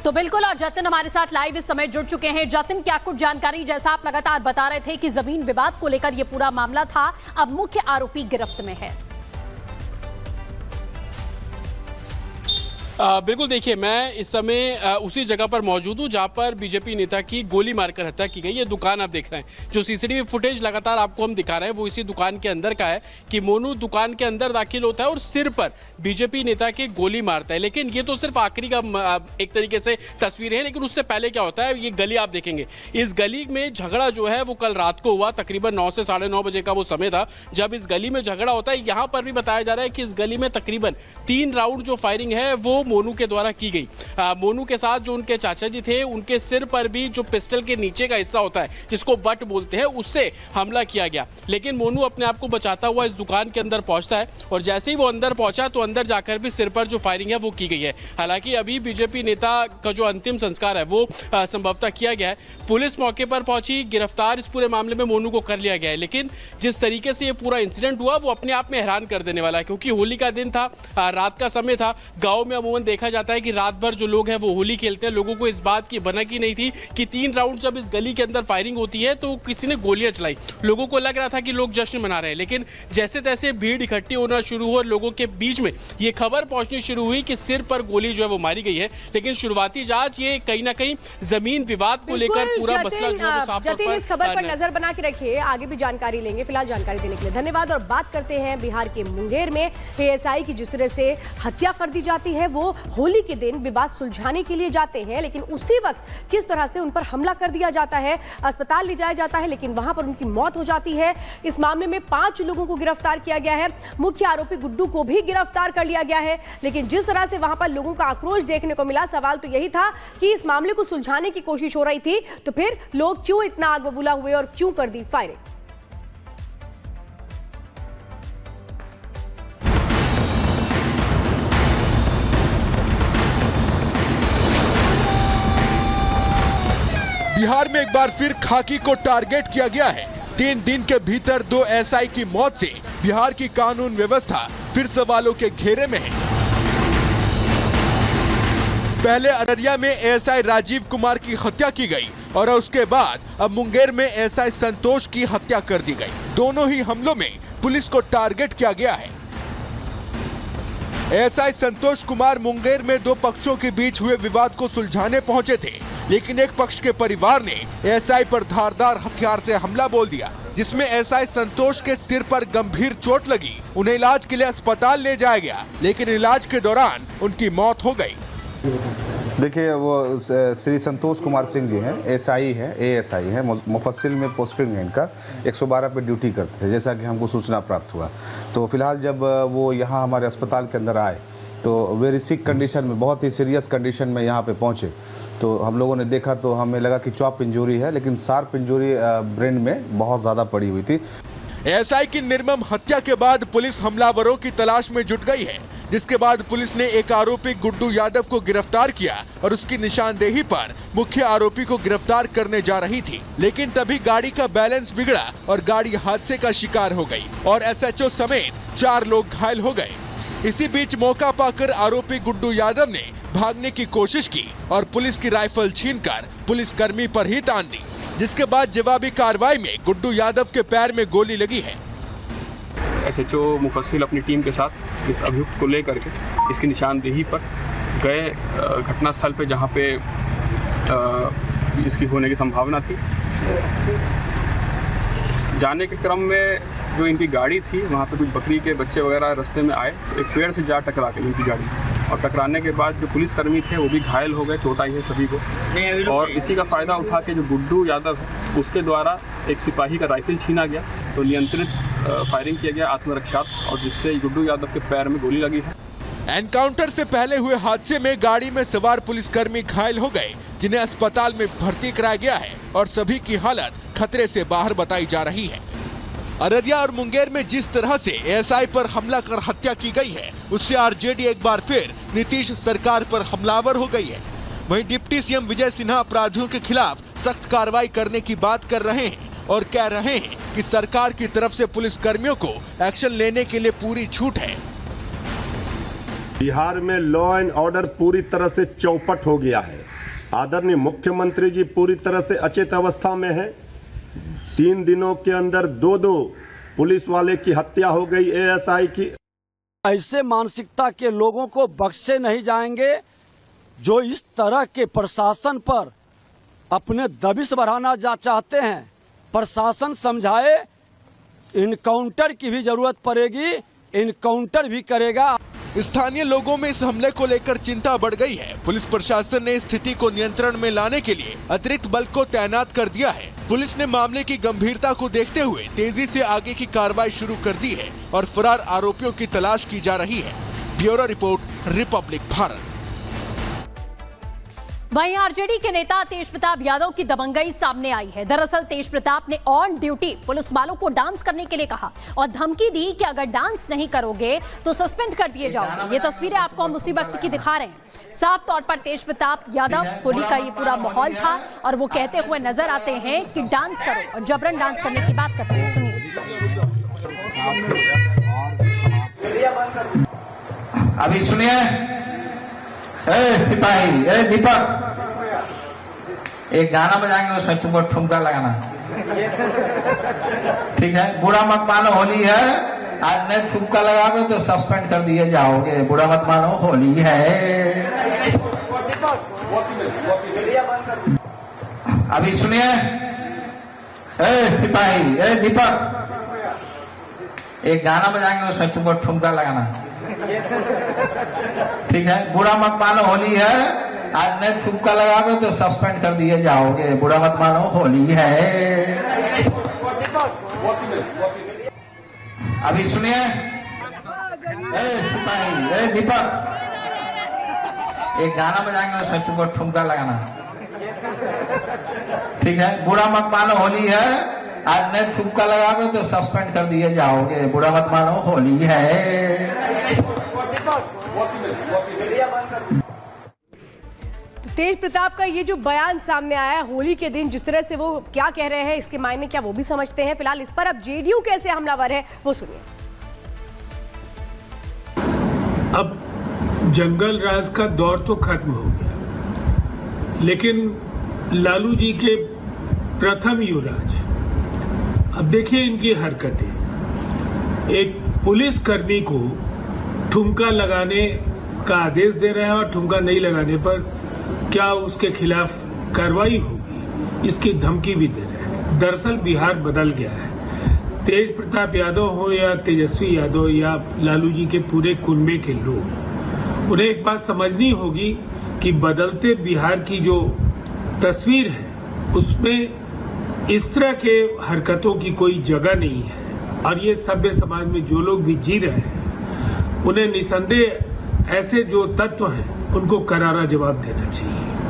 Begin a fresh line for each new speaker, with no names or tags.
तो बिल्कुल, और जतिन हमारे साथ लाइव इस समय जुड़ चुके हैं। जतिन, क्या कुछ जानकारी, जैसा आप लगातार बता रहे थे कि जमीन विवाद को लेकर यह पूरा मामला था, अब मुख्य आरोपी गिरफ्त में है।
बिल्कुल, देखिए मैं इस समय उसी जगह पर मौजूद हूँ जहाँ पर बीजेपी नेता की गोली मारकर हत्या की गई। ये दुकान आप देख रहे हैं, जो सीसीटीवी फुटेज लगातार आपको हम दिखा रहे हैं वो इसी दुकान के अंदर का है कि मोनू दुकान के अंदर दाखिल होता है और सिर पर बीजेपी नेता के गोली मारता है। लेकिन ये तो सिर्फ आखिरी का एक तरीके से तस्वीर है, लेकिन उससे पहले क्या होता है, ये गली आप देखेंगे। इस गली में झगड़ा जो है वो कल रात को हुआ, तकरीबन 9 से 9:30 बजे का वो समय था जब इस गली में झगड़ा होता है। यहाँ पर भी बताया जा रहा है कि इस गली में तकरीबन 3 राउंड जो फायरिंग है वो मोनू के द्वारा की गई। मोनू के साथ जो उनके चाचा जी थे, उनके सिर पर भी जो पिस्टल के नीचे का हिस्सा होता है जिसको बट बोलते हैं, उससे हमला किया गया। लेकिन मोनू अपने आप को बचाता हुआ इस दुकान के अंदर पहुंचता है और जैसे ही वो अंदर पहुंचा तो अंदर जाकर भी सिर पर जो फायरिंग है वो की गई है। हालांकि अभी बीजेपी नेता का जो अंतिम संस्कार है वो संभवतः किया गया है। पुलिस मौके पर पहुंची, गिरफ्तार इस पूरे मामले में मोनू को कर लिया गया है। लेकिन जिस तरीके से ये पूरा इंसिडेंट हुआ वो अपने आप में हैरान कर देने वाला है, क्योंकि होली का दिन था, रात का समय था। गाँव में अमूमन देखा जाता है कि रात भर जो लोग हैं वो होली खेलते हैं। लोगों को इस बात की भनक ही नहीं थी कि 3 राउंड जब इस गली के अंदर फायरिंग होती है तो किसी ने गोलियां चलाई। लोगों को लग रहा था कि लोग जश्न मना रहे हैं, लेकिन जैसे तैसे भीड़ इकट्ठी होना शुरू हुआ और लोगों के बीच में ये खबर पहुंचनी शुरू हुई कि सिर पर गोली जो है वो मारी गई है। लेकिन शुरुआती जांच ये कहीं ना कहीं जमीन विवाद को लेकर पूरा मसला जो है साफ तौर पर
इस खबर पर नजर बना के रखिए, आगे भी जानकारी लेंगे। फिलहाल जानकारी देने के लिए धन्यवाद। और बात करते हैं बिहार के मुंगेर में एएसआई की जिस तरह से हत्या कर दी जाती है। वो होली के दिन विवाद सुलझाने के लिए जाते हैं, लेकिन उसी वक्त किस तरह से उन पर हमला कर दिया जाता है, अस्पताल ले जाया जाता है, लेकिन वहां पर उनकी मौत हो जाती है। इस मामले में 5 लोगों को गिरफ्तार किया गया है। मुख्य आरोपी गुड्डू को भी गिरफ्तार कर लिया गया है। लेकिन जिस तरह से वहां पर लोगों का आक्रोश देखने को मिला, सवाल तो यही था कि इस मामले को सुलझाने की कोशिश हो रही थी तो फिर लोग क्यों इतना आग बबूला हुए और क्यों कर दी फायरिंग।
बिहार में एक बार फिर खाकी को टारगेट किया गया है। 3 दिन के भीतर 2 एसआई की मौत से बिहार की कानून व्यवस्था फिर सवालों के घेरे में है। पहले अररिया में एएसआई राजीव कुमार की हत्या की गई और उसके बाद अब मुंगेर में एएसआई संतोष की हत्या कर दी गई। दोनों ही हमलों में पुलिस को टारगेट किया गया है। एएसआई संतोष कुमार मुंगेर में 2 पक्षों के बीच हुए विवाद को सुलझाने पहुंचे थे, लेकिन एक पक्ष के परिवार ने एएसआई पर धारदार हथियार से हमला बोल दिया, जिसमें एएसआई संतोष के सिर पर गंभीर चोट लगी। उन्हें इलाज के लिए अस्पताल ले जाया गया, लेकिन इलाज के दौरान उनकी मौत हो गई।
देखिए, वो श्री संतोष कुमार सिंह जी हैं, एएसआई हैं, मुफस्सिल में पोस्टिंग है इनका। 112 पे ड्यूटी करते थे, जैसा कि हमको सूचना प्राप्त हुआ। तो फिलहाल जब वो यहाँ हमारे अस्पताल के अंदर आए तो वेरी सिक कंडीशन में, बहुत ही सीरियस कंडीशन में यहाँ पे पहुँचे। तो हम लोगों ने देखा तो हमें लगा कि चॉप इंजरी है, लेकिन शार्प इंजरी ब्रेन में बहुत ज़्यादा पड़ी हुई थी।
एएसआई की निर्मम हत्या के बाद पुलिस हमलावरों की तलाश में जुट गई है, जिसके बाद पुलिस ने एक आरोपी गुड्डू यादव को गिरफ्तार किया और उसकी निशानदेही पर मुख्य आरोपी को गिरफ्तार करने जा रही थी। लेकिन तभी गाड़ी का बैलेंस बिगड़ा और गाड़ी हादसे का शिकार हो गई और एसएचओ समेत 4 लोग घायल हो गए। इसी बीच मौका पाकर आरोपी गुड्डू यादव ने भागने की कोशिश की और पुलिस की राइफल छीनकर पुलिसकर्मी पर ही तान दी, जिसके बाद जवाबी कार्रवाई में गुड्डू यादव के पैर में गोली लगी है।
एसएचओ मुफस्सिल अपनी टीम के साथ इस अभियुक्त को लेकर के इसकी निशानदेही पर गए घटनास्थल पे, जहां पे इसकी होने की संभावना थी। जाने के क्रम में जो इनकी गाड़ी थी, वहाँ पे कुछ बकरी के बच्चे वगैरह रास्ते में आए, एक पेड़ से जा टकरा के इनकी गाड़ी, और टकराने के बाद जो पुलिसकर्मी थे वो भी घायल हो गए, चोट आई है सभी को। और इसी का फ़ायदा उठा के जो गुड्डू यादव है उसके द्वारा एक सिपाही का राइफल छीना गया, तो नियंत्रित फायरिंग किया गया आत्मरक्षात्मक, और जिससे गुड्डू यादव के पैर में गोली लगी है।
एनकाउंटर से पहले हुए हादसे में गाड़ी में सवार पुलिसकर्मी घायल हो गए, जिन्हें अस्पताल में भर्ती कराया गया है और सभी की हालत खतरे से बाहर बताई जा रही है। अररिया और मुंगेर में जिस तरह से एएसआई पर हमला कर हत्या की गई है, उससे आरजेडी एक बार फिर नीतीश सरकार पर हमलावर हो गई है। वहीं डिप्टी सीएम विजय सिन्हा अपराधियों के खिलाफ सख्त कार्रवाई करने की बात कर रहे हैं और कह रहे हैं कि सरकार की तरफ से पुलिस कर्मियों को एक्शन लेने के लिए पूरी छूट है।
बिहार में लॉ एंड ऑर्डर पूरी तरह से चौपट हो गया है। आदरणीय मुख्यमंत्री जी पूरी तरह से अचेत अवस्था में हैं। 3 दिनों के अंदर 2 पुलिस वाले की हत्या हो गई, एएसआई की।
ऐसे मानसिकता के लोगों को बख्शे नहीं जाएंगे जो इस तरह के प्रशासन पर अपने दबिश बढ़ाना चाहते हैं। प्रशासन समझाए, इनकाउंटर की भी जरूरत पड़ेगी, इनकाउंटर भी करेगा।
स्थानीय लोगों में इस हमले को लेकर चिंता बढ़ गई है। पुलिस प्रशासन ने स्थिति को नियंत्रण में लाने के लिए अतिरिक्त बल को तैनात कर दिया है। पुलिस ने मामले की गंभीरता को देखते हुए तेजी से आगे की कार्रवाई शुरू कर दी है और फरार आरोपियों की तलाश की जा रही है। Bureau report, Republic Bharat.
वहीं आरजेडी के नेता तेज प्रताप यादव की दबंगई सामने आई है। दरअसल तेज प्रताप ने ऑन ड्यूटी पुलिस वालों को डांस करने के लिए कहा और धमकी दी कि अगर डांस नहीं करोगे तो सस्पेंड कर दिए जाओगे। ये तस्वीरें आपको हम उसी वक्त की दिखा रहे हैं। साफ तौर पर तेज प्रताप यादव, होली का ये पूरा माहौल था और वो कहते हुए नजर आते हैं कि डांस करो और जबरन डांस करने की बात करते हैं। सुनिए।
अभी सुनिए, सिपाही, दीपक, एक गाना बजाएंगे, उसमें तुमको ठुमका लगाना, ठीक है? बुरा मत मानो, होली है, आज नहीं ठुमका लगाओगे तो सस्पेंड कर दिए जाओगे। बुरा मत मानो, होली है। अभी सुनिए, सिपाही, दीपक, एक गाना बजाएंगे, उसमें तुमको ठुमका लगाना, ठीक है? बुरा मत मानो, होली है, आज नहीं ठुमका लगाओगे तो सस्पेंड कर दिए जाओगे। बुरा मत मानो, होली है। अभी सुनिए, सिपाही, दीपक, एक गाना बजाएंगे, उसमें तुमको ठुमका लगाना, ठीक है? बुरा मत मानो, होली है, आज नहीं ठुमका लगाओगे तो सस्पेंड कर दिए जाओगे। बुरा मत मानो, होली है।
तो तेज प्रताप का ये जो बयान सामने आया होली के दिन, जिस तरह से वो क्या कह रहे हैं, इसके मायने क्या वो भी समझते हैं। फिलहाल इस पर अब जेडीयू कैसे हमलावर है वो सुनिए।
अब जंगल राज का दौर तो खत्म हो गया, लेकिन लालू जी के प्रथम युवराज, अब देखिए इनकी हरकतें। एक पुलिस कर्मी को ठुमका लगाने का आदेश दे रहे हैं और ठुमका नहीं लगाने पर क्या उसके खिलाफ कार्रवाई होगी, इसकी धमकी भी दे रहे हैं। दरअसल बिहार बदल गया है। तेज प्रताप यादव हो या तेजस्वी यादव या लालू जी के पूरे कुनबे के लोग, उन्हें एक बात समझनी होगी कि बदलते बिहार की जो तस्वीर है उसमें इस तरह के हरकतों की कोई जगह नहीं है। और ये सभ्य समाज में जो लोग भी जी रहे हैं, उन्हें निसंदेह ऐसे जो तत्व हैं उनको करारा जवाब देना चाहिए।